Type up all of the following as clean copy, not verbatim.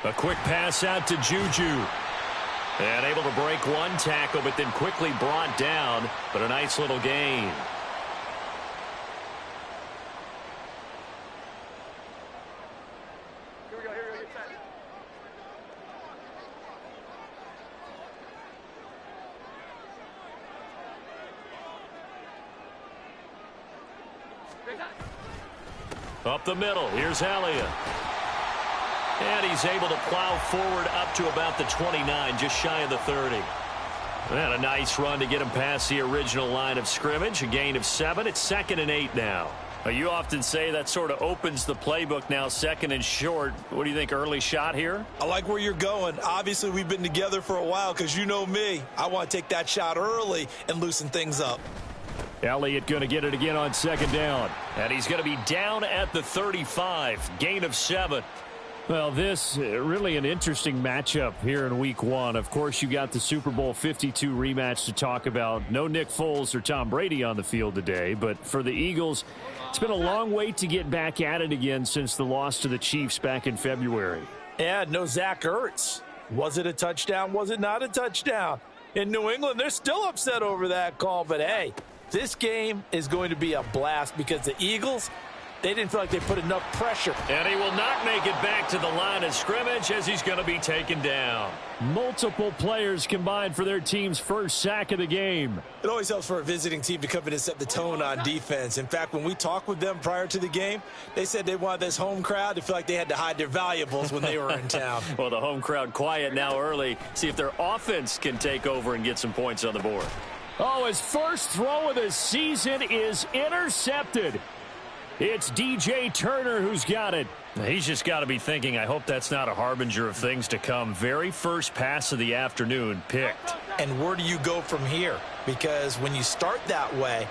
A quick pass out to Juju. And able to break one tackle, but then quickly brought down. But a nice little gain. Up the middle. Here's Elliott. And he's able to plow forward up to about the 29, just shy of the 30. And a nice run to get him past the original line of scrimmage. A gain of 7. It's 2nd and 8 now. You often say that sort of opens the playbook now, 2nd and short. What do you think, early shot here? I like where you're going. Obviously, we've been together for a while because you know me. I want to take that shot early and loosen things up. Elliott going to get it again on 2nd down. And he's going to be down at the 35. Gain of 7. Well, this really an interesting matchup here in week 1. Of course, you got the Super Bowl 52 rematch to talk about. No Nick Foles or Tom Brady on the field today. But for the Eagles, it's been a long wait to get back at it again since the loss to the Chiefs back in February. Yeah, no Zach Ertz. Was it a touchdown? Was it not a touchdown? In New England, they're still upset over that call. But, hey, this game is going to be a blast because the Eagles, they didn't feel like they put enough pressure. And he will not make it back to the line of scrimmage as he's going to be taken down. Multiple players combined for their team's first sack of the game. It always helps for a visiting team to come in and set the tone on defense. In fact, when we talked with them prior to the game, they said they wanted this home crowd to feel like they had to hide their valuables when they were in town. Well, the home crowd quiet now early. See if their offense can take over and get some points on the board. Oh, his first throw of the season is intercepted. It's DJ Turner who's got it. He's just got to be thinking, I hope that's not a harbinger of things to come. Very first pass of the afternoon picked. And where do you go from here? Because when you start that way,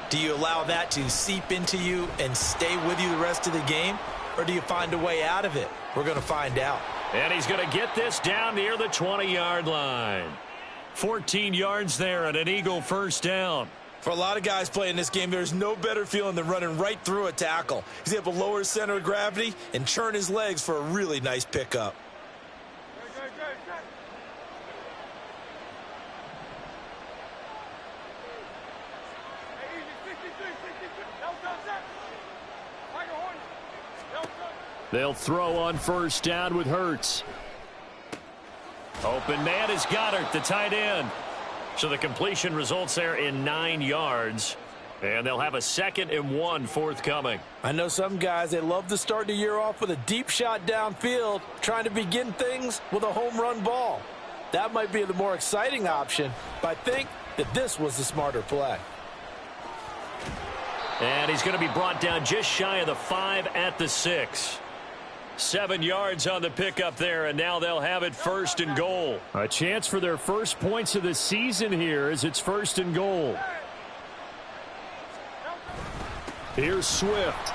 do you allow that to seep into you and stay with you the rest of the game? Or do you find a way out of it? We're going to find out. And he's going to get this down near the 20-yard line. 14 yards there and an Eagle first down. For a lot of guys playing this game, there's no better feeling than running right through a tackle. He's able to lower his center of gravity and churn his legs for a really nice pickup. They'll throw on first down with Hurts. Open man is Goddard, the tight end. So the completion results there in 9 yards. And they'll have a 2nd and 1 forthcoming. I know some guys, they love to start the year off with a deep shot downfield, trying to begin things with a home run ball. That might be the more exciting option, but I think that this was the smarter play. And he's going to be brought down just shy of the 5 at the 6. 7 yards on the pickup there, and now they'll have it 1st and goal. A chance for their first points of the season here as it's 1st and goal. Here's Swift.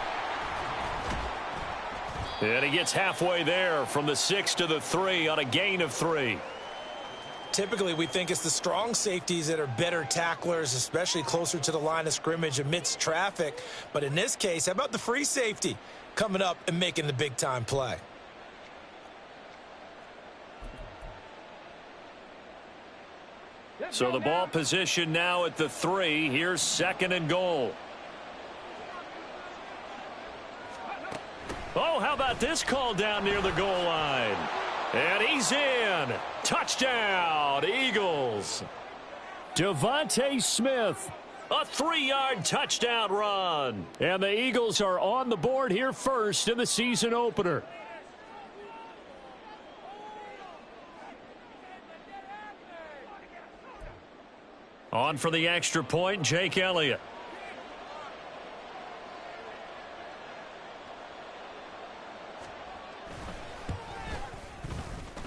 And he gets halfway there from the 6 to the 3 on a gain of 3. Typically, we think it's the strong safeties that are better tacklers, especially closer to the line of scrimmage amidst traffic. But in this case, how about the free safety coming up and making the big-time play? So the ball position now at the 3. Here's 2nd and goal. Oh, how about this call down near the goal line? And he's in. Touchdown, Eagles. Devontae Smith. A 3-yard touchdown run. And the Eagles are on the board here first in the season opener. On for the extra point, Jake Elliott.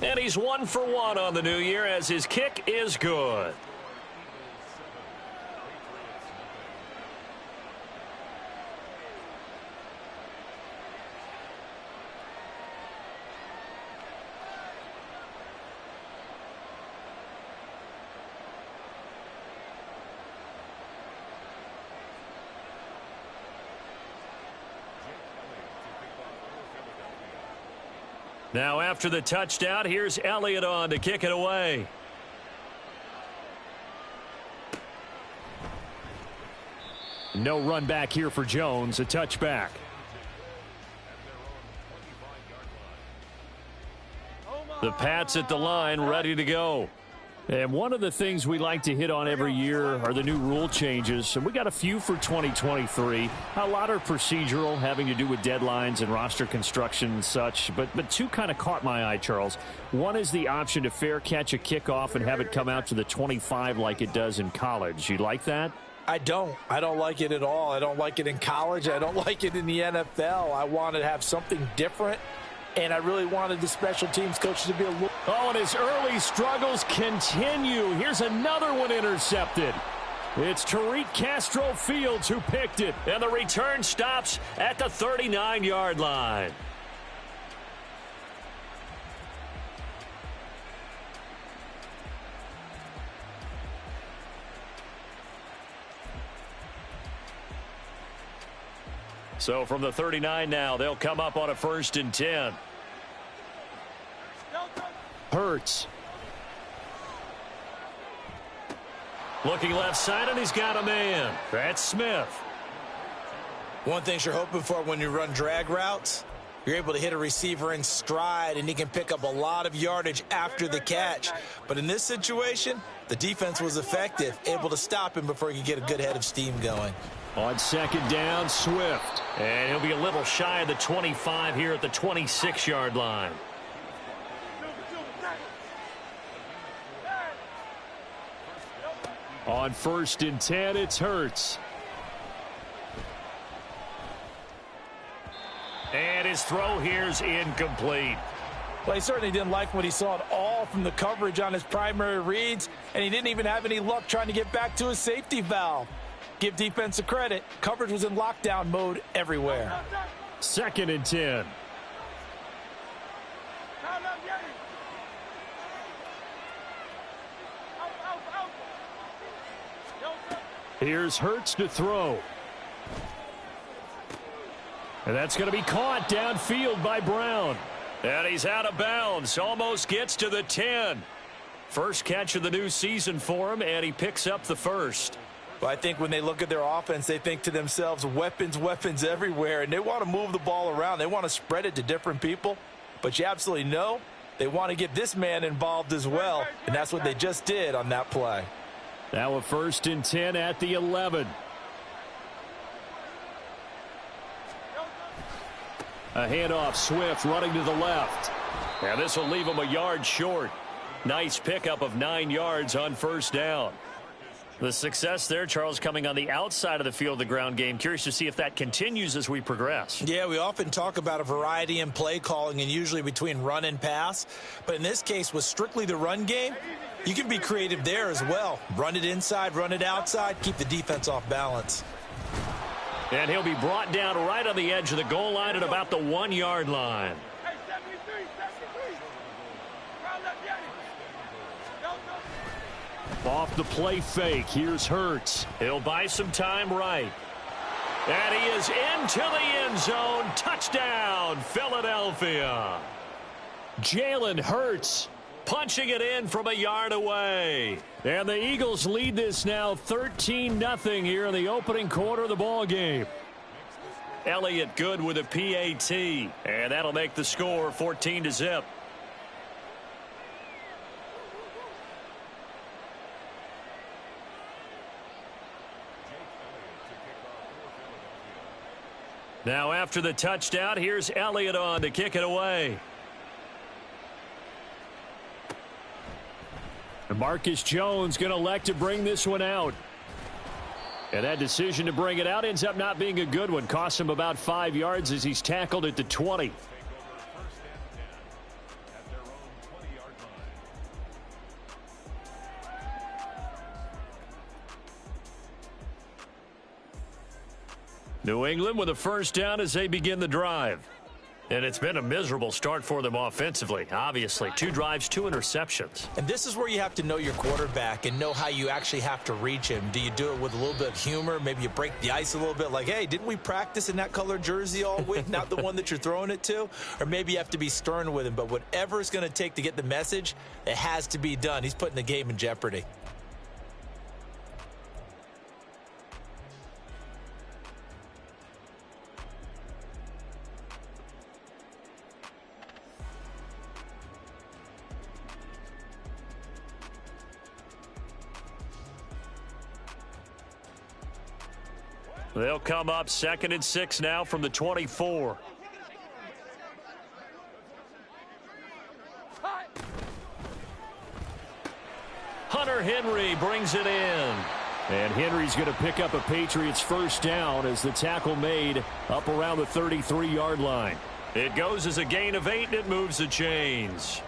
And he's 1 for 1 on the new year as his kick is good. Now after the touchdown, here's Elliott on to kick it away. No run back here for Jones, a touchback. The Pats at the line, ready to go. And one of the things we like to hit on every year are the new rule changes. And we got a few for 2023. A lot are procedural, having to do with deadlines and roster construction and such. But two kind of caught my eye, Charles. One is the option to fair catch a kickoff and have it come out to the 25 like it does in college. You like that? I don't like it at all. I don't like it in college. I don't like it in the NFL. I want to have something different. And I really wanted the special teams coaches to be a little... Oh, and his early struggles continue. Here's another one intercepted. It's Tariq Castro-Fields who picked it. And the return stops at the 39-yard line. So from the 39 now, they'll come up on a 1st and 10. Hurts. Looking left side, and he's got a man. That's Smith. One thing you're hoping for when you run drag routes, you're able to hit a receiver in stride, and he can pick up a lot of yardage after the catch. But in this situation, the defense was effective, able to stop him before he could get a good head of steam going. On 2nd down, Swift. And he'll be a little shy of the 25 here at the 26-yard line. On 1st and 10, it's Hurts. And his throw here's incomplete. Well, he certainly didn't like what he saw at all from the coverage on his primary reads, and he didn't even have any luck trying to get back to his safety valve. Give defense a credit. Coverage was in lockdown mode everywhere. 2nd and 10. Here's Hurts to throw. And that's going to be caught downfield by Brown. And he's out of bounds. Almost gets to the 10. First catch of the new season for him, and he picks up the first. Well, I think when they look at their offense, they think to themselves, weapons, weapons everywhere, and they want to move the ball around. They want to spread it to different people, but you absolutely know they want to get this man involved as well, and that's what they just did on that play. Now a 1st and 10 at the 11. A handoff, Swift running to the left. And this will leave him a yard short. Nice pickup of 9 yards on 1st down. The success there, Charles, coming on the outside of the field, the ground game. Curious to see if that continues as we progress. Yeah, we often talk about a variety in play calling and usually between run and pass. But in this case, with strictly the run game, you can be creative there as well. Run it inside, run it outside, keep the defense off balance. And he'll be brought down right on the edge of the goal line at about the 1-yard line. Off the play fake, here's Hurts. He'll buy some time right. And he is into the end zone. Touchdown, Philadelphia. Jalen Hurts punching it in from a yard away. And the Eagles lead this now 13-0 here in the opening quarter of the ball game. Elliott good with a PAT. And that'll make the score 14-0. Now after the touchdown, here's Elliott on to kick it away. And Marcus Jones going to elect to bring this one out. And that decision to bring it out ends up not being a good one. Costs him about 5 yards as he's tackled at the 20. New England with a 1st down as they begin the drive. And it's been a miserable start for them offensively, obviously. 2 drives, 2 interceptions. And this is where you have to know your quarterback and know how you actually have to reach him. Do you do it with a little bit of humor? Maybe you break the ice a little bit like, hey, didn't we practice in that color jersey all week? Not the one that you're throwing it to? Or maybe you have to be stern with him. But whatever it's going to take to get the message, it has to be done. He's putting the game in jeopardy. They'll come up 2nd and 6 now from the 24. Hunter Henry brings it in. And Henry's going to pick up a Patriots first down as the tackle made up around the 33-yard line. It goes as a gain of 8, and it moves the chains.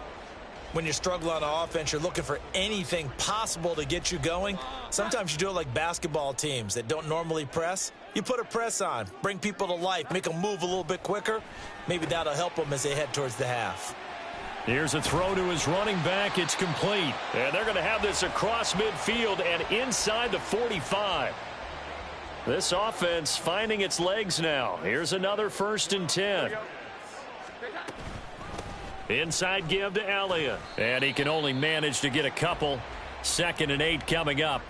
When you're struggling on offense, you're looking for anything possible to get you going. Sometimes you do it like basketball teams that don't normally press. You put a press on, bring people to life, make them move a little bit quicker. Maybe that'll help them as they head towards the half. Here's a throw to his running back. It's complete. And they're going to have this across midfield and inside the 45. This offense finding its legs now. Here's another 1st and 10. Inside give to Elliott. And he can only manage to get a couple. 2nd and 8 coming up.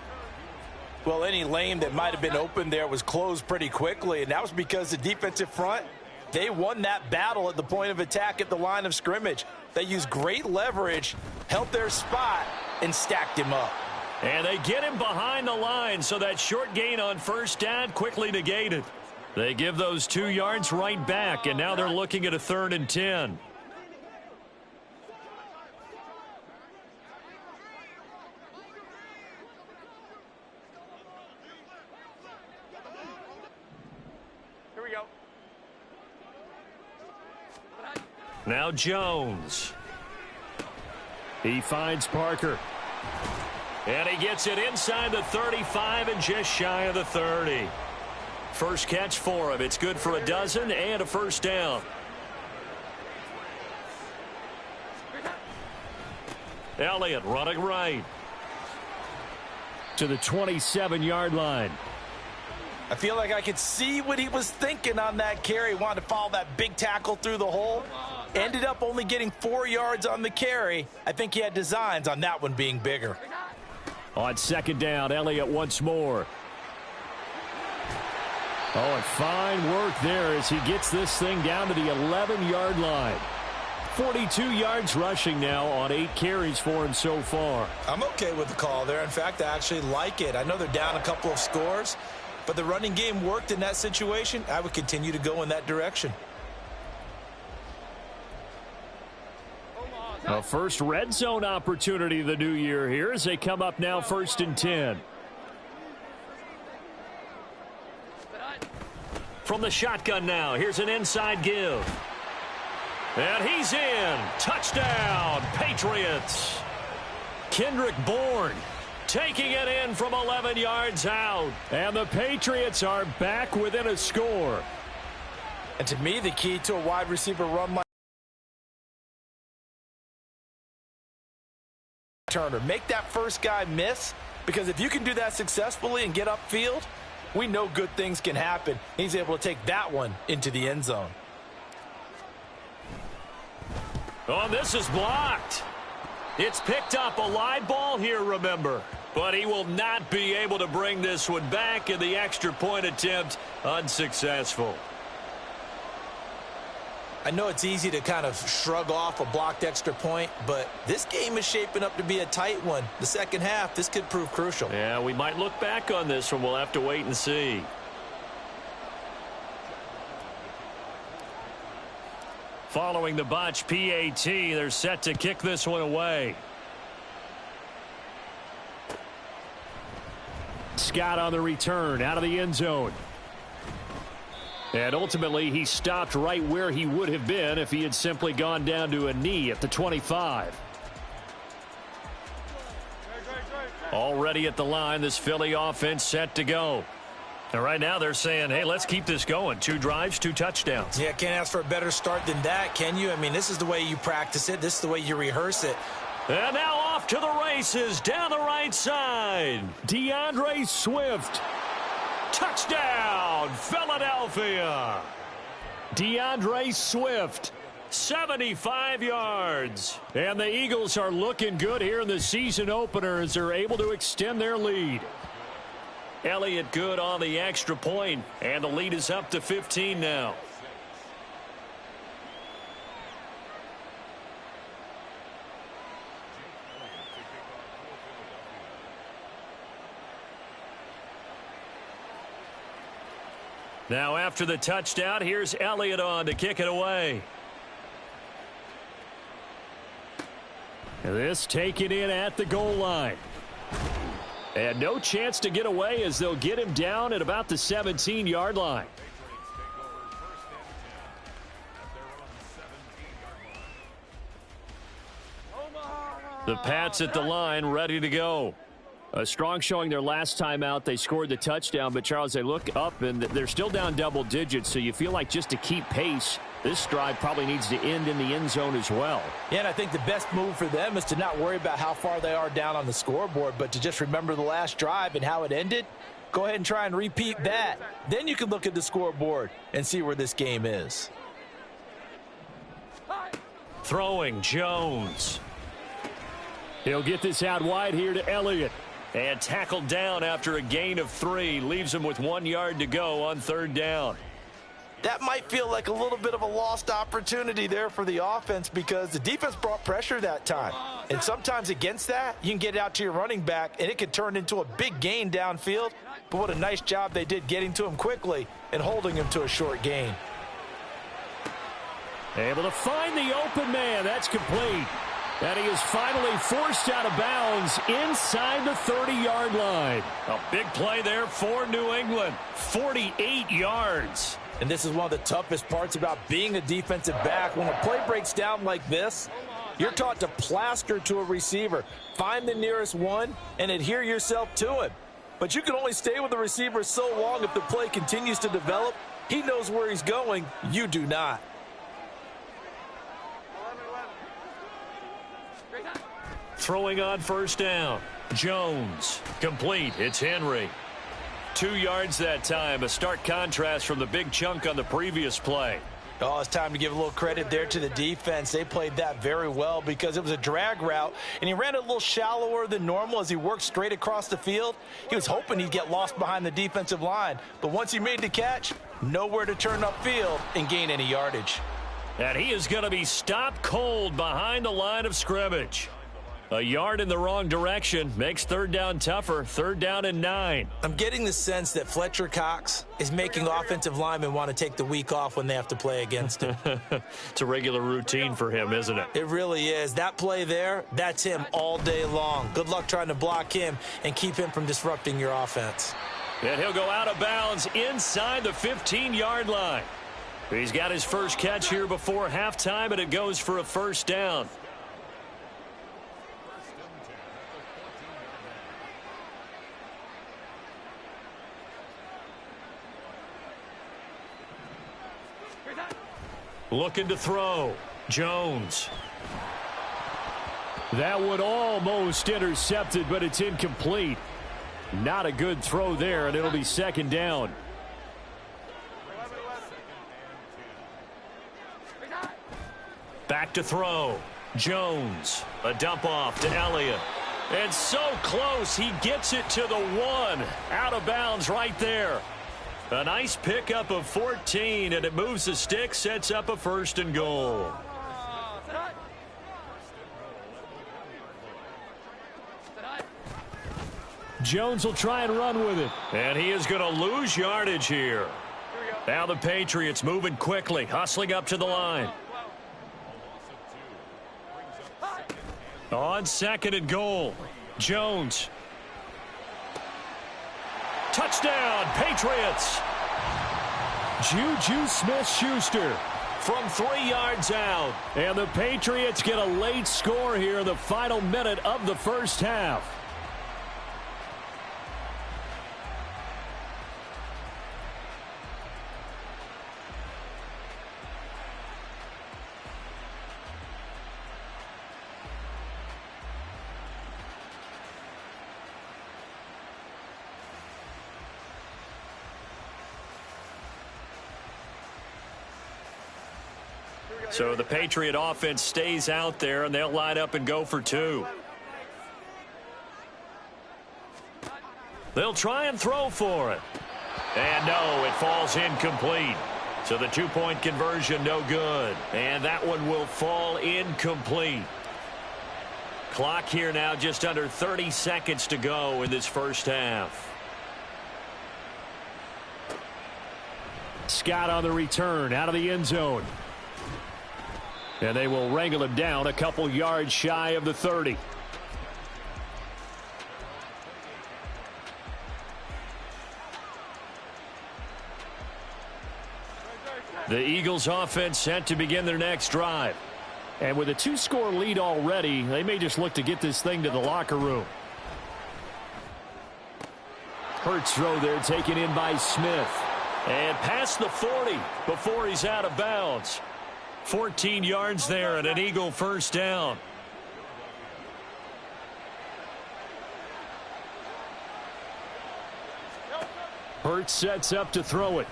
Well, any lane that might have been open there was closed pretty quickly, and that was because the defensive front, they won that battle at the point of attack at the line of scrimmage. They used great leverage, held their spot, and stacked him up. And they get him behind the line, so that short gain on 1st down quickly negated. They give those 2 yards right back, and now they're looking at a 3rd and 10. Now Jones. He finds Parker. And he gets it inside the 35 and just shy of the 30. First catch for him. It's good for a dozen and a 1st down. Elliott running right to the 27-yard line. I feel like I could see what he was thinking on that carry. Wanted to follow that big tackle through the hole. Ended up only getting 4 yards on the carry. I think he had designs on that one being bigger. On 2nd down, Elliott once more. Oh, and fine work there as he gets this thing down to the 11-yard line. 42 yards rushing now on 8 carries for him so far. I'm okay with the call there. In fact, I actually like it. I know they're down a couple of scores, but the running game worked in that situation. I would continue to go in that direction. A first red zone opportunity of the new year here as they come up now 1st and 10. From the shotgun now, here's an inside give. And he's in. Touchdown, Patriots. Kendrick Bourne taking it in from 11 yards out. And the Patriots are back within a score. And to me, the key to a wide receiver run like Turner, make that first guy miss, because if you can do that successfully and get upfield, we know good things can happen. He's able to take that one into the end zone. Oh, this is blocked. It's picked up, a live ball here, remember. But he will not be able to bring this one back, and the extra point attempt unsuccessful. I know it's easy to kind of shrug off a blocked extra point, but this game is shaping up to be a tight one. The second half, this could prove crucial. Yeah, we might look back on this one. We'll have to wait and see. Following the botch PAT, they're set to kick this one away. Scott on the return out of the end zone. And ultimately, he stopped right where he would have been if he had simply gone down to a knee at the 25. Already at the line, this Philly offense set to go. And right now they're saying, hey, let's keep this going. 2 drives, 2 touchdowns. Yeah, can't ask for a better start than that, can you? I mean, this is the way you practice it. This is the way you rehearse it. And now off to the races down the right side. DeAndre Swift. Touchdown, Philadelphia. DeAndre Swift, 75 yards. And the Eagles are looking good here in the season opener as they're able to extend their lead. Elliott good on the extra point, and the lead is up to 15 now. Now after the touchdown, here's Elliott on to kick it away. And this taken in at the goal line. And no chance to get away as they'll get him down at about the 17-yard line. The Pats at the line, ready to go. A strong showing their last time out. They scored the touchdown, but Charles, they look up and they're still down double digits, so you feel like just to keep pace, this drive probably needs to end in the end zone as well. Yeah, and I think the best move for them is to not worry about how far they are down on the scoreboard, but to just remember the last drive and how it ended. Go ahead and try and repeat that. Then you can look at the scoreboard and see where this game is. Throwing Jones. He'll get this out wide here to Elliott. And tackled down after a gain of 3. Leaves him with 1 yard to go on 3rd down. That might feel like a little bit of a lost opportunity there for the offense because the defense brought pressure that time. And sometimes against that, you can get it out to your running back, and it could turn into a big gain downfield. But what a nice job they did getting to him quickly and holding him to a short gain. Able to find the open man. That's complete. And he is finally forced out of bounds inside the 30-yard line. A big play there for New England. 48 yards. And this is one of the toughest parts about being a defensive back. When a play breaks down like this, you're taught to plaster to a receiver. Find the nearest one and adhere yourself to him. But you can only stay with the receiver so long if the play continues to develop. He knows where he's going. You do not. Throwing on 1st down. Jones. Complete. It's Henry. 2 yards that time. A stark contrast from the big chunk on the previous play. Oh, it's time to give a little credit there to the defense. They played that very well because it was a drag route, and he ran a little shallower than normal as he worked straight across the field. He was hoping he'd get lost behind the defensive line, but once he made the catch, nowhere to turn upfield and gain any yardage. And he is going to be stopped cold behind the line of scrimmage. A yard in the wrong direction makes 3rd down tougher. 3rd down and 9. I'm getting the sense that Fletcher Cox is making offensive linemen want to take the week off when they have to play against him. It's a regular routine for him, isn't it? It really is. That play there, that's him all day long. Good luck trying to block him and keep him from disrupting your offense. And he'll go out of bounds inside the 15-yard line. He's got his first catch here before halftime, and it goes for a 1st down. Looking to throw. Jones. That would almost intercepted, but it's incomplete. Not a good throw there, and it'll be 2nd down. Back to throw. Jones. A dump off to Elliott. And so close, he gets it to the 1. Out of bounds right there. A nice pickup of 14, and it moves the stick, sets up a 1st and goal. Jones will try and run with it. And he is going to lose yardage here. Now the Patriots moving quickly, hustling up to the line. On 2nd and goal, Jones. Touchdown, Patriots. Juju Smith-Schuster from 3 yards out. And the Patriots get a late score here in the final minute of the 1st half. So the Patriot offense stays out there, and they'll line up and go for two. They'll try and throw for it. And no, it falls incomplete. So the two-point conversion no good. And that one will fall incomplete. Clock here now just under 30 seconds to go in this first half. Scott on the return out of the end zone. And they will wrangle him down a couple yards shy of the 30. The Eagles offense set to begin their next drive. And with a two-score lead already, they may just look to get this thing to the locker room. Hurts throw there taken in by Smith. And past the 40 before he's out of bounds. 14 yards there and an Eagle first down. Hurts sets up to throw it.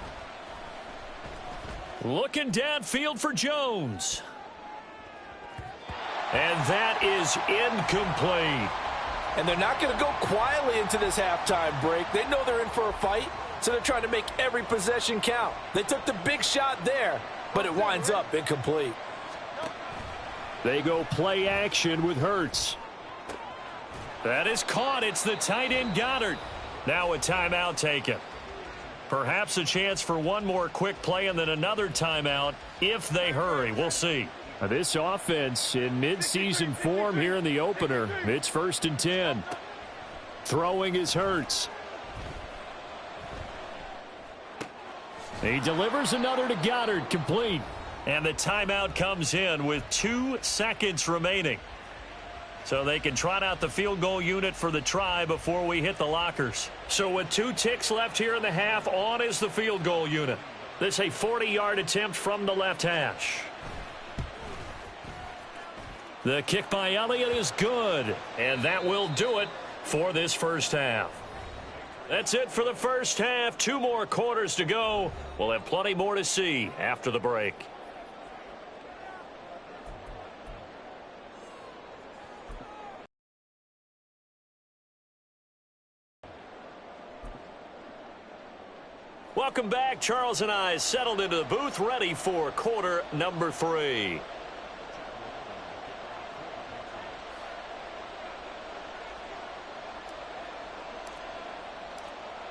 Looking downfield for Jones. And that is incomplete. And they're not going to go quietly into this halftime break. They know they're in for a fight, so they're trying to make every possession count. They took the big shot there, but it winds up incomplete. They go play action with Hurts. That is caught. It's the tight end Goddard. Now a timeout taken. Perhaps a chance for one more quick play and then another timeout if they hurry. We'll see. This offense in midseason form here in the opener. It's 1st and 10. Throwing is Hurts. He delivers another to Goddard, complete. And the timeout comes in with 2 seconds remaining. So they can trot out the field goal unit for the try before we hit the lockers. So with 2 ticks left here in the half, on is the field goal unit. This is a 40-yard attempt from the left hash. The kick by Elliott is good, and that will do it for this first half. That's it for the first half. 2 more quarters to go. We'll have plenty more to see after the break. Welcome back. Charles and I settled into the booth, ready for quarter number 3.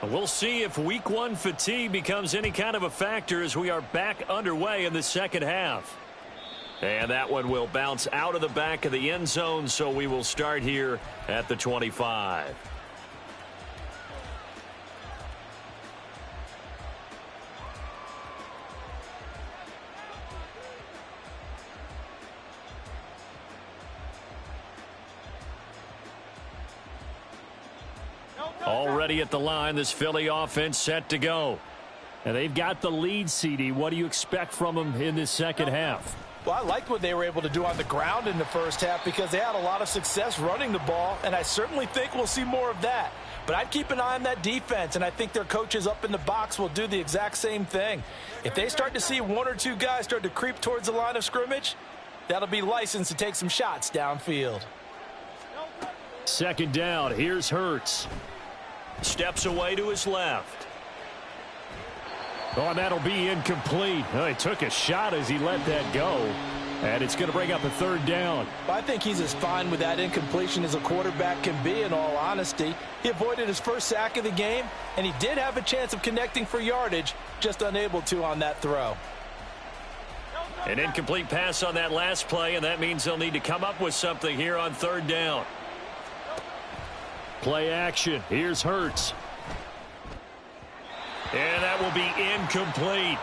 We'll see if week 1 fatigue becomes any kind of a factor as we are back underway in the second half. And that one will bounce out of the back of the end zone, so we will start here at the 25. Already at the line, this Philly offense set to go. And they've got the lead, CD. What do you expect from them in this second half? Well, I liked what they were able to do on the ground in the first half because they had a lot of success running the ball, and I certainly think we'll see more of that. But I'd keep an eye on that defense, and I think their coaches up in the box will do the exact same thing. If they start to see 1 or 2 guys start to creep towards the line of scrimmage, that'll be licensed to take some shots downfield. Second down, here's Hurts. Steps away to his left. Oh, and that'll be incomplete. Oh, he took a shot as he let that go. And it's going to bring up a 3rd down. I think he's as fine with that incompletion as a quarterback can be, in all honesty. He avoided his first sack of the game, and he did have a chance of connecting for yardage, just unable to on that throw. An incomplete pass on that last play, and that means they'll need to come up with something here on 3rd down. Play action. Here's Hurts. And that will be incomplete.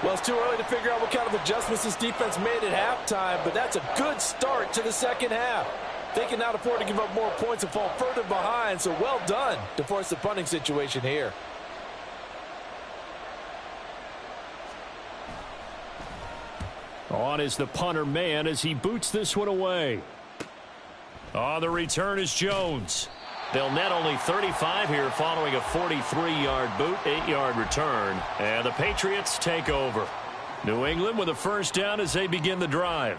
Well, it's too early to figure out what kind of adjustments this defense made at halftime, but that's a good start to the second half. They can now afford to give up more points and fall further behind, so well done to force the punting situation here. On is the punter man as he boots this one away. On the return is Jones. They'll net only 35 here following a 43-yard boot, 8-yard return. And the Patriots take over. New England with a first down as they begin the drive.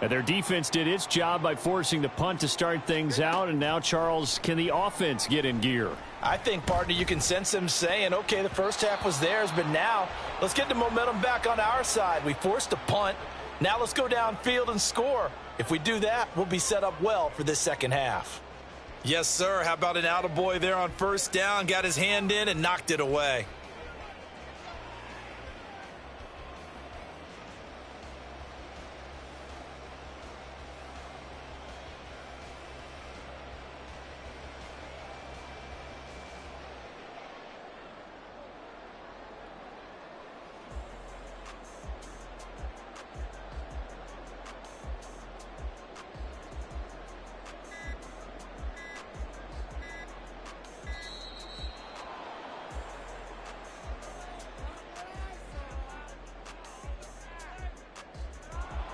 And their defense did its job by forcing the punt to start things out. And now, Charles, can the offense get in gear? I think, partner, you can sense them saying, okay, the first half was theirs, but now let's get the momentum back on our side. We forced a punt. Now let's go downfield and score. If we do that, we'll be set up well for this second half. Yes, sir. How about an attaboy there on first down? Got his hand in and knocked it away.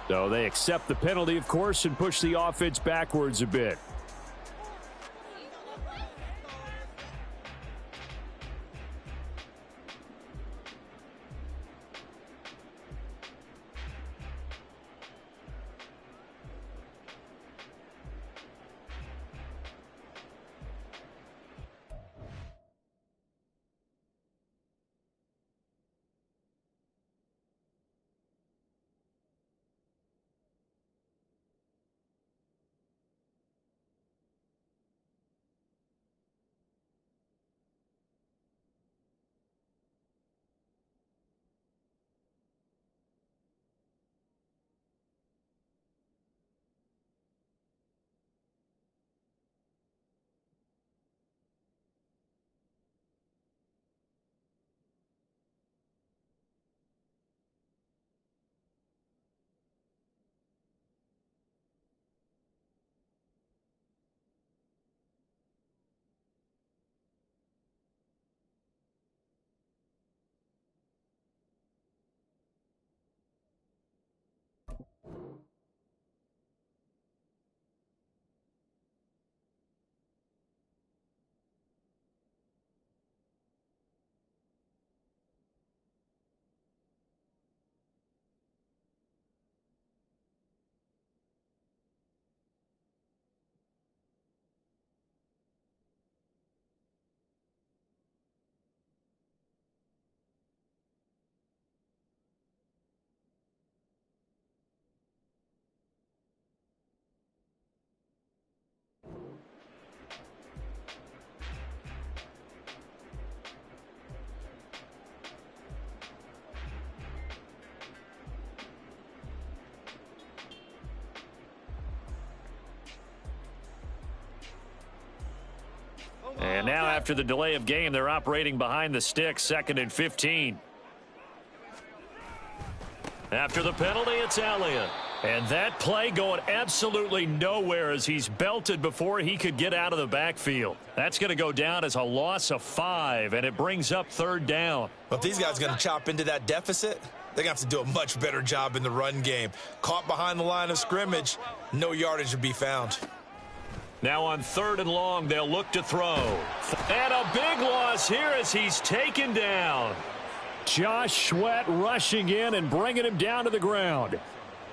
So they accept the penalty, of course, and push the offense backwards a bit. And now after the delay of game, they're operating behind the sticks, 2nd and 15. After the penalty, it's Elliott. And that play going absolutely nowhere as he's belted before he could get out of the backfield. That's going to go down as a loss of 5, and it brings up 3rd down. Well, if these guys are going to chop into that deficit, they're going to have to do a much better job in the run game. Caught behind the line of scrimmage, no yardage to be found. Now on 3rd and long, they'll look to throw. And a big loss here as he's taken down. Josh Sweat rushing in and bringing him down to the ground.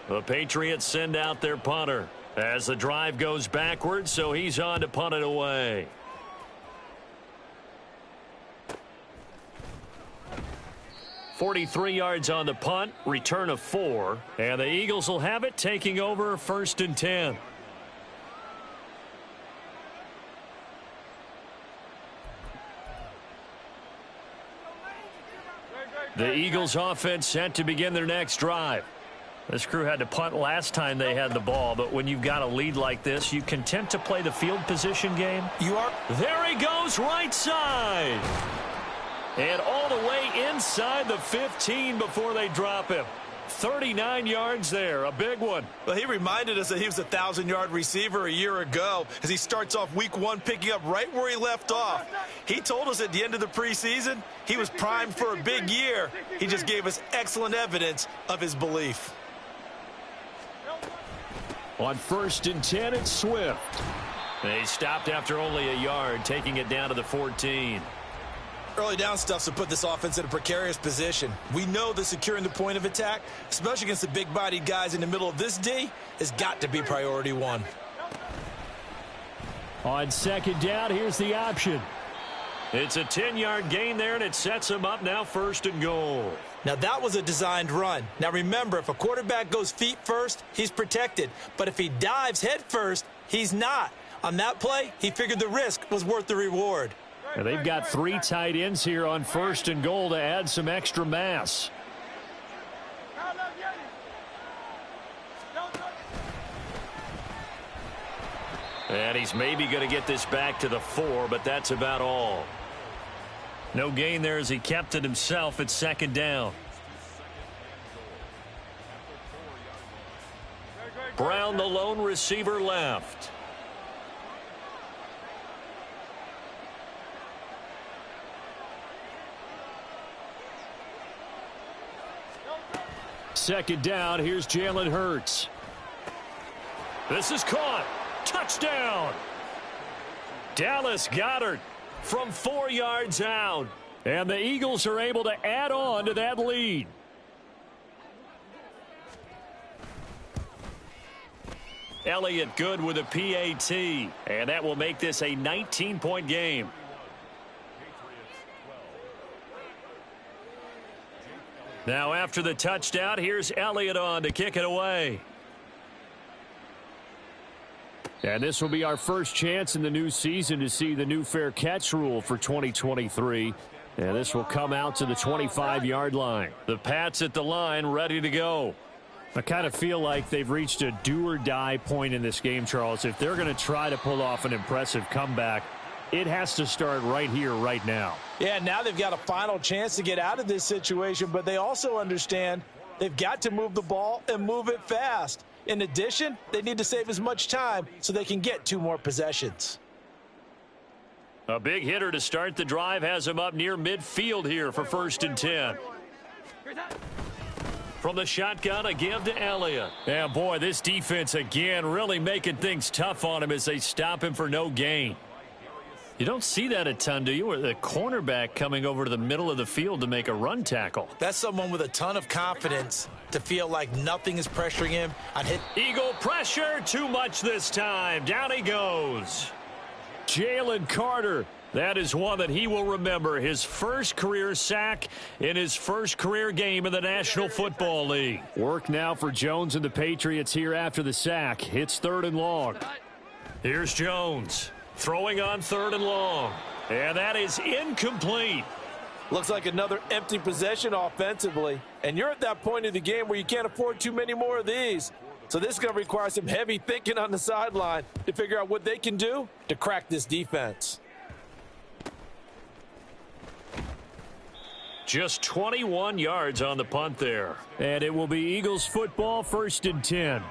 The Patriots send out their punter as the drive goes backwards, so he's on to punt it away. .43 yards on the punt, return of 4, and the Eagles will have it, taking over 1st and 10. The Eagles offense set to begin their next drive. This crew had to punt last time they had the ball, but when you've got a lead like this, you content to play the field position game? You are. There he goes, right side. And all the way inside the 15 before they drop him. 39 yards there, a big one. Well, he reminded us that he was a 1,000-yard receiver a year ago as he starts off week 1 picking up right where he left off. He told us at the end of the preseason he was primed for a big year. He just gave us excellent evidence of his belief. On 1st and 10, it's Swift. They stopped after only a yard, taking it down to the 14. Early down stuff to put this offense in a precarious position. We know that securing the point of attack, especially against the big-bodied guys in the middle of this D, has got to be priority one. On second down, here's the option. It's a 10-yard gain there, and it sets him up now 1st and goal. Now, that was a designed run. Now, remember, if a quarterback goes feet first, he's protected. But if he dives head first, he's not. On that play, he figured the risk was worth the reward. And they've got 3 tight ends here on 1st and goal to add some extra mass. And he's maybe going to get this back to the 4, but that's about all. No gain there as he kept it himself at 2nd down. Brown, the lone receiver, left. Second down, here's Jalen Hurts. This is caught. Touchdown. Dallas Goedert from 4 yards out. And the Eagles are able to add on to that lead. Elliott good with a PAT. And that will make this a 19-point game. Now after the touchdown, here's Elliott on to kick it away. And this will be our first chance in the new season to see the new fair catch rule for 2023. And this will come out to the 25-yard line. The Pats at the line ready to go. I kind of feel like they've reached a do-or-die point in this game, Charles. If they're going to try to pull off an impressive comeback, it has to start right here, right now. Yeah, now they've got a final chance to get out of this situation, but they also understand they've got to move the ball and move it fast. In addition, they need to save as much time so they can get 2 more possessions. A big hitter to start the drive has him up near midfield here for 1st and 10. From the shotgun, a give to Elliott. Yeah, boy, this defense again really making things tough on him as they stop him for no gain. You don't see that a ton, do you? Or the cornerback coming over to the middle of the field to make a run tackle. That's someone with a ton of confidence to feel like nothing is pressuring him on hit. Eagle pressure, too much this time. Down he goes. Jalen Carter. That is one that he will remember. His first career sack in his first career game in the National Football League. Work now for Jones and the Patriots here after the sack. It's 3rd and long. Here's Jones. Throwing on 3rd and long. And that is incomplete. Looks like another empty possession offensively. And you're at that point of the game where you can't afford too many more of these. So this is going to require some heavy thinking on the sideline to figure out what they can do to crack this defense. Just 21 yards on the punt there. And it will be Eagles football, 1st and 10.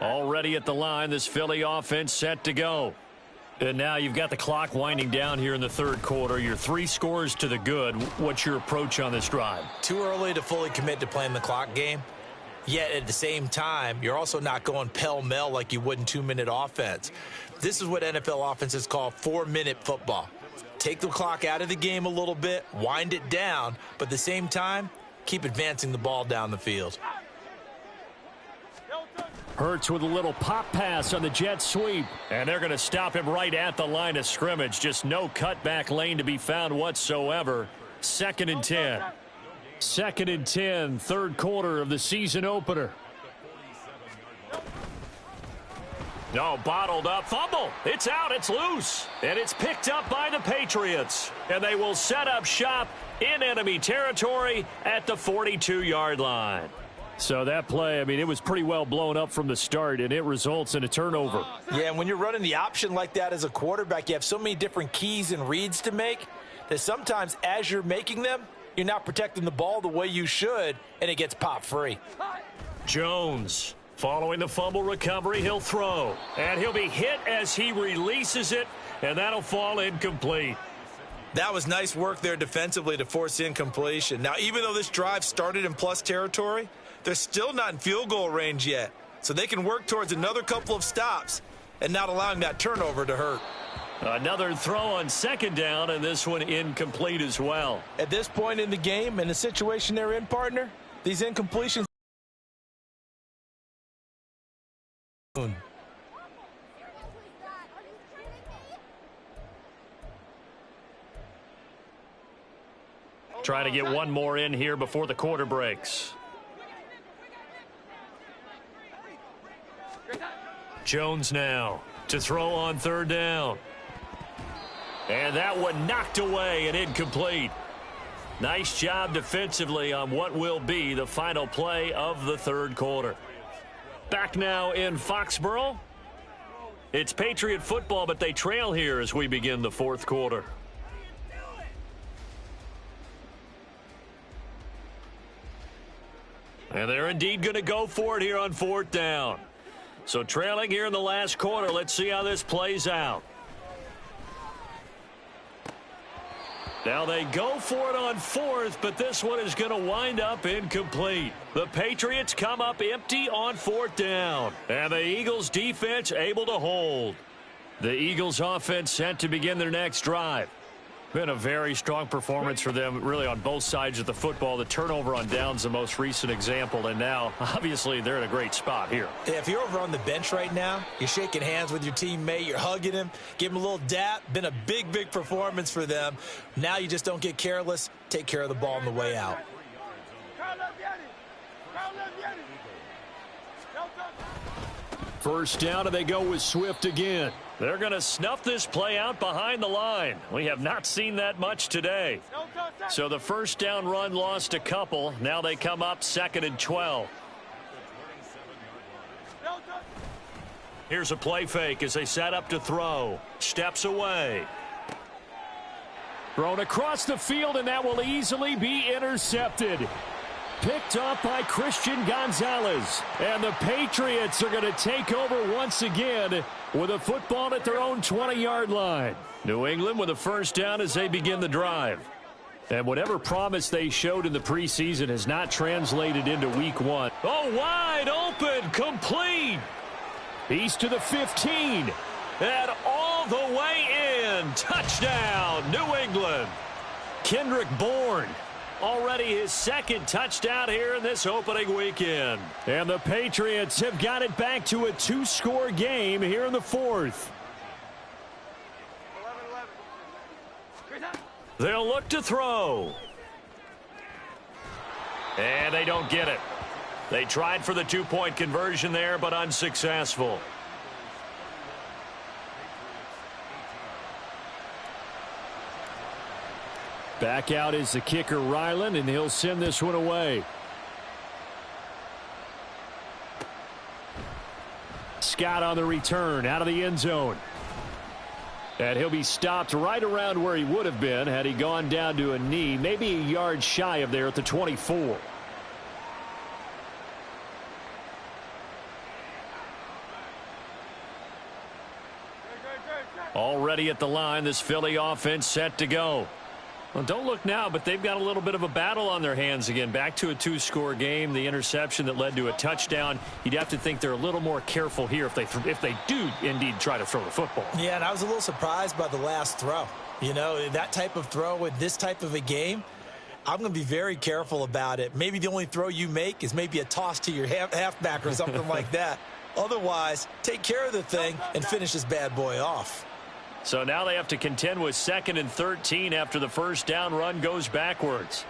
Already at the line, this Philly offense set to go. And now you've got the clock winding down here in the 3rd quarter. You're 3 scores to the good. What's your approach on this drive? Too early to fully commit to playing the clock game. Yet at the same time, you're also not going pell-mell like you would in 2-minute offense. This is what NFL offenses call 4-minute football. Take the clock out of the game a little bit, wind it down, but at the same time, keep advancing the ball down the field. Hurts with a little pop pass on the jet sweep. And they're going to stop him right at the line of scrimmage. Just no cutback lane to be found whatsoever. 2nd and 10. 2nd and 10, 3rd quarter of the season opener. No, bottled up. Fumble. It's out. It's loose. And it's picked up by the Patriots. And they will set up shop in enemy territory at the 42-yard line. So that play, I mean, it was pretty well blown up from the start, and it results in a turnover. Yeah, and when you're running the option like that as a quarterback, you have so many different keys and reads to make that sometimes as you're making them, you're not protecting the ball the way you should, and it gets pop free. Jones, following the fumble recovery, he'll throw. And he'll be hit as he releases it, and that'll fall incomplete. That was nice work there defensively to force incompletion. Now, even though this drive started in plus territory, they're still not in field goal range yet. So they can work towards another couple of stops and not allowing that turnover to hurt. Another throw on second down, and this one incomplete as well. At this point in the game, in the situation they're in, partner, these incompletions. Trying to get one more in here before the quarter breaks. Jones now to throw on third down. And that one knocked away and incomplete. Nice job defensively on what will be the final play of the third quarter. Back now in Foxborough. It's Patriot football, but they trail here as we begin the fourth quarter. And they're indeed going to go for it here on fourth down. So trailing here in the last quarter, let's see how this plays out. Now they go for it on fourth, but this one is going to wind up incomplete. The Patriots come up empty on fourth down. And the Eagles defense able to hold. The Eagles offense set to begin their next drive. Been a very strong performance for them, really, on both sides of the football. The turnover on downs, the most recent example, and now, obviously, they're in a great spot here. Yeah, if you're over on the bench right now, you're shaking hands with your teammate, you're hugging him, give him a little dap. Been a big, big performance for them. Now you just don't get careless. Take care of the ball on the way out. First down, and they go with Swift again. They're going to snuff this play out behind the line. We have not seen that much today. So the first down run lost a couple. Now they come up second and 12. Here's a play fake as they set up to throw. Steps away. Thrown across the field, and that will easily be intercepted. Picked up by Christian Gonzalez. And the Patriots are going to take over once again with a football at their own 20-yard line. New England with a first down as they begin the drive. And whatever promise they showed in the preseason has not translated into week one. Oh, wide open, complete. He's to the 15. And all the way in. Touchdown, New England. Kendrick Bourne. Already his second touchdown here in this opening weekend. And the Patriots have got it back to a two-score game here in the fourth. They'll look to throw. And they don't get it. They tried for the two-point conversion there, but unsuccessful. Back out is the kicker, Ryland, and he'll send this one away. Scott on the return, out of the end zone. And he'll be stopped right around where he would have been had he gone down to a knee, maybe a yard shy of there at the 24. Already at the line, this Philly offense set to go. Well, don't look now, but they've got a little bit of a battle on their hands again. Back to a two-score game. The interception that led to a touchdown. You'd have to think they're a little more careful here if they do indeed try to throw the football. Yeah, and I was a little surprised by the last throw. You know, that type of throw with this type of a game, I'm going to be very careful about it. Maybe the only throw you make is maybe a toss to your halfback or something like that. Otherwise, take care of the thing and finish this bad boy off. So now they have to contend with 2nd and 13 after the first down run goes backwards.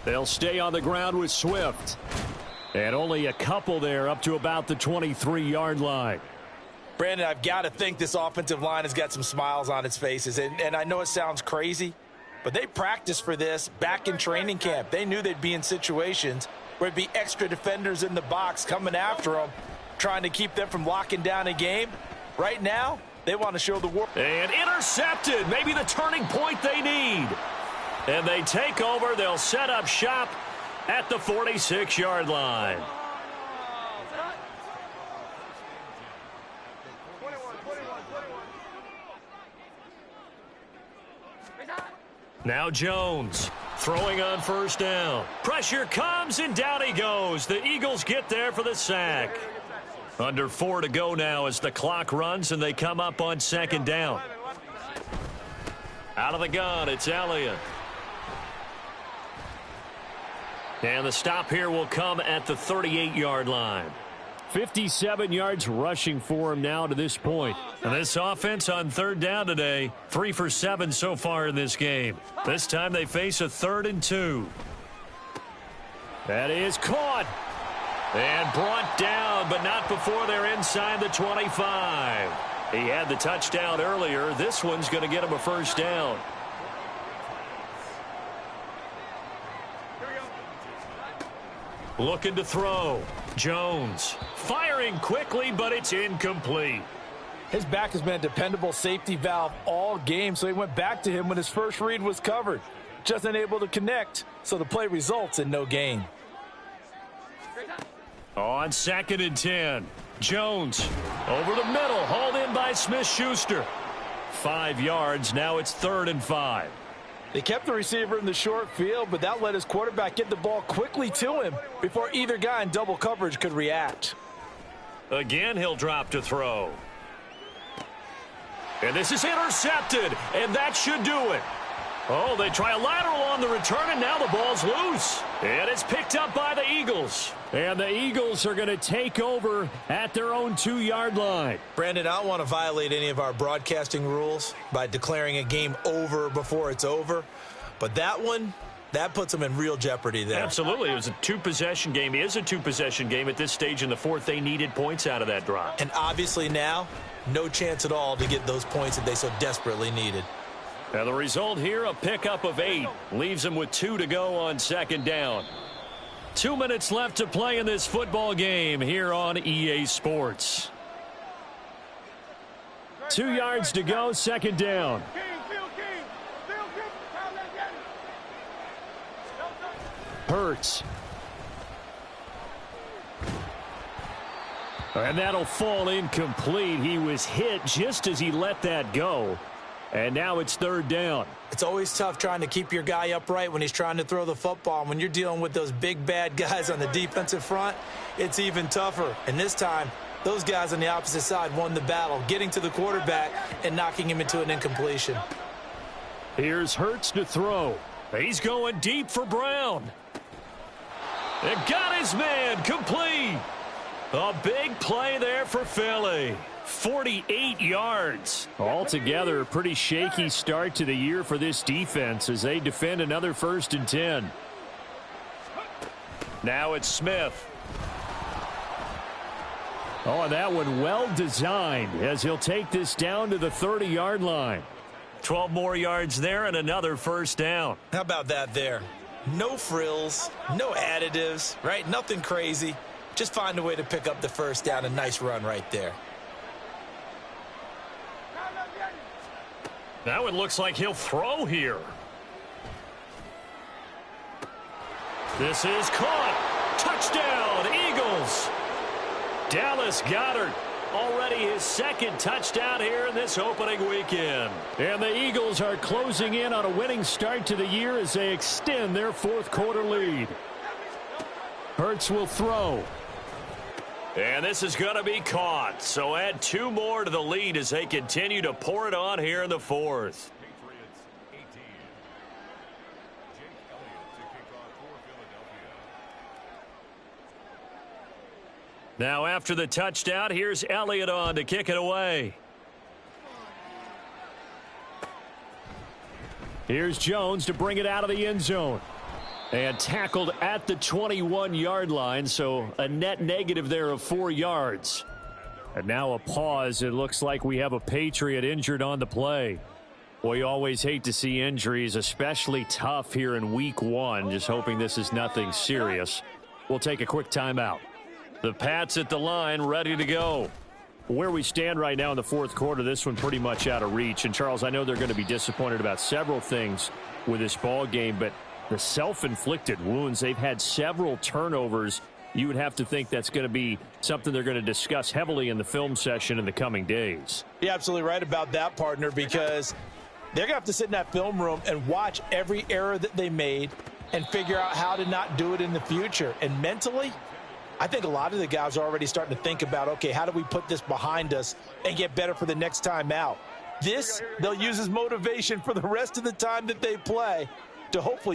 They'll stay on the ground with Swift. And only a couple there up to about the 23-yard line. Brandon, I've got to think this offensive line has got some smiles on its faces. And I know it sounds crazy, but they practiced for this back in training camp. They knew they'd be in situations where it'd be extra defenders in the box coming after them, trying to keep them from locking down a game. Right now, they want to show the world. And intercepted. Maybe the turning point they need. And they take over. They'll set up shop at the 46-yard line. Now Jones throwing on first down. Pressure comes, and down he goes. The Eagles get there for the sack. Under 4 to go now as the clock runs, and they come up on second down. Out of the gun, it's Elliott. And the stop here will come at the 38-yard line. 57 yards rushing for him now to this point. And this offense on third down today, 3 for 7 so far in this game. This time they face a 3rd and 2. That is caught. And brought down, but not before they're inside the 25. He had the touchdown earlier. This one's going to get him a first down. Looking to throw. Jones firing quickly, but it's incomplete. His back has been a dependable safety valve all game, so he went back to him when his first read was covered. Just unable to connect, so the play results in no gain. On 2nd and 10, Jones over the middle, hauled in by Smith-Schuster. 5 yards, now it's 3rd and 5. They kept the receiver in the short field, but that let his quarterback get the ball quickly to him before either guy in double coverage could react. Again, he'll drop to throw. And this is intercepted, and that should do it. Oh, they try a lateral on the return, and now the ball's loose. And it's picked up by the Eagles. And the Eagles are going to take over at their own 2-yard line. Brandon, I don't want to violate any of our broadcasting rules by declaring a game over before it's over. But that one, that puts them in real jeopardy there. Absolutely. It was a 2-possession game. It is a 2-possession game at this stage in the fourth. They needed points out of that drive. And obviously now, no chance at all to get those points that they so desperately needed. Now the result here, a pickup of 8. Leaves them with 2 to go on second down. 2 minutes left to play in this football game here on EA Sports. 2 yards to go, second down. Hurts. And that'll fall incomplete. He was hit just as he let that go. And now it's 3rd down. It's always tough trying to keep your guy upright when he's trying to throw the football. And when you're dealing with those big, bad guys on the defensive front, it's even tougher. And this time, those guys on the opposite side won the battle, getting to the quarterback and knocking him into an incompletion. Here's Hurts to throw. He's going deep for Brown. And got his man complete. A big play there for Philly. 48 yards. Altogether, a pretty shaky start to the year for this defense as they defend another 1st and 10. Now it's Smith. Oh, and that one well designed as he'll take this down to the 30-yard line. 12 more yards there and another first down. How about that there? No frills, no additives, right? Nothing crazy. Just find a way to pick up the first down. A nice run right there. Now it looks like he'll throw here. This is caught. Touchdown, Eagles. Dallas Goedert, already his 2nd touchdown here in this opening weekend. And the Eagles are closing in on a winning start to the year as they extend their 4th quarter lead. Hurts will throw. And this is going to be caught. So add 2 more to the lead as they continue to pour it on here in the 4th. Now after the touchdown, here's Elliott on to kick it away. Here's Jones to bring it out of the end zone. And tackled at the 21-yard line, so a net negative there of 4 yards. And now a pause. It looks like we have a Patriot injured on the play. Well, you always hate to see injuries, especially tough here in week 1. Just hoping this is nothing serious. We'll take a quick timeout. The Pats at the line, ready to go. Where we stand right now in the 4th quarter, this one pretty much out of reach. And, Charles, I know they're going to be disappointed about several things with this ball game, but the self-inflicted wounds, they've had several turnovers. You would have to think that's going to be something they're going to discuss heavily in the film session in the coming days. You're absolutely right about that, partner, because They're going to have to sit in that film room and watch every error that they made and figure out how to not do it in the future. And mentally, I think a lot of the guys are already starting to think about, okay, how do we put this behind us and get better for the next time out? This, they'll use as motivation for the rest of the time that they play to hopefully